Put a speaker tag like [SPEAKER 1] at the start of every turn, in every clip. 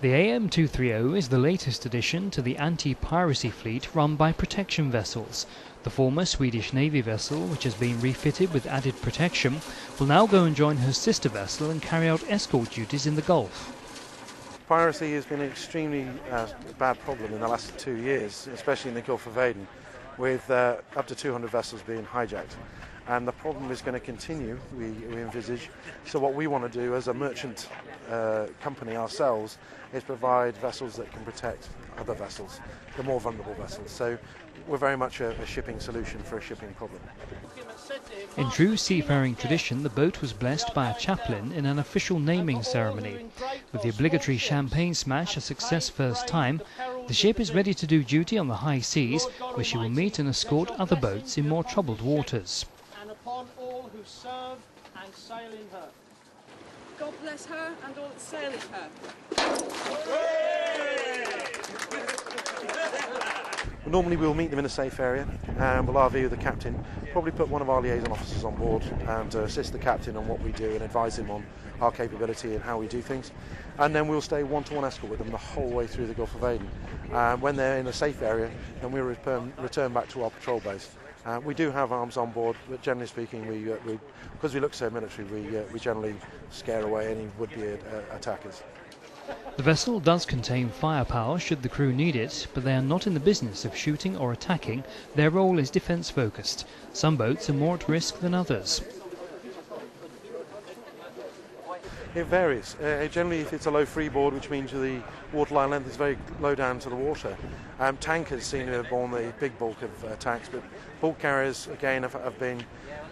[SPEAKER 1] The AM230 is the latest addition to the anti-piracy fleet run by protection vessels. The former Swedish Navy vessel, which has been refitted with added protection, will now go and join her sister vessel and carry out escort duties in the Gulf.
[SPEAKER 2] Piracy has been an extremely bad problem in the last 2 years, especially in the Gulf of Aden, with up to 200 vessels being hijacked. And the problem is going to continue, we envisage. So what we want to do as a merchant company ourselves is provide vessels that can protect other vessels, the more vulnerable vessels. So we're very much a shipping solution for a shipping problem.
[SPEAKER 1] In true seafaring tradition, the boat was blessed by a chaplain in an official naming ceremony. With the obligatory champagne smash a success first time, the ship is ready to do duty on the high seas, where she will meet and escort other boats in more troubled waters.
[SPEAKER 3] And upon all who serve and sail in her.
[SPEAKER 4] God bless her and all that sail in her.
[SPEAKER 2] Normally we'll meet them in a safe area and we'll RV with the captain, probably put one of our liaison officers on board and assist the captain on what we do and advise him on our capability and how we do things. And then we'll stay one-to-one escort with them the whole way through the Gulf of Aden. When they're in a safe area, then we'll return back to our patrol base. We do have arms on board, but generally speaking, because we look so military, we generally scare away any would-be attackers.
[SPEAKER 1] The vessel does contain firepower should the crew need it, but they are not in the business of shooting or attacking. Their role is defence-focused. Some boats are more at risk than others.
[SPEAKER 2] It varies. Generally, if it's a low freeboard, which means the waterline length is very low down to the water, tankers seem to have borne the big bulk of attacks, but bulk carriers again have been,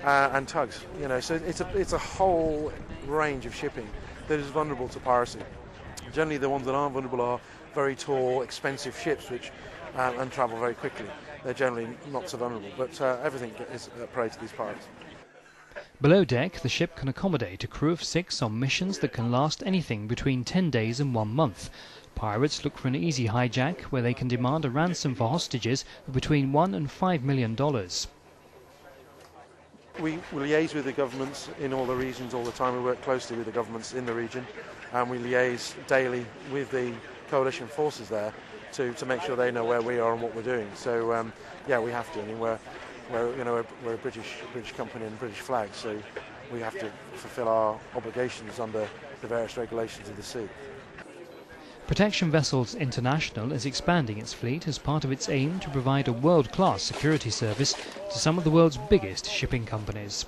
[SPEAKER 2] and tugs. You know, so it's a whole range of shipping that is vulnerable to piracy. Generally, the ones that aren't vulnerable are very tall, expensive ships, which and travel very quickly. They're generally not so vulnerable, but everything is prey to these pirates.
[SPEAKER 1] Below deck, the ship can accommodate a crew of 6 on missions that can last anything between 10 days and 1 month. Pirates look for an easy hijack where they can demand a ransom for hostages of between $1 and $5 million.
[SPEAKER 2] We liaise with the governments in all the regions all the time. We work closely with the governments in the region, and we liaise daily with the coalition forces there to make sure they know where we are and what we're doing. So yeah, we have to. I mean, we're a British company and British flag, so we have to fulfil our obligations under the various regulations of the sea.
[SPEAKER 1] Protection Vessels International is expanding its fleet as part of its aim to provide a world-class security service to some of the world's biggest shipping companies.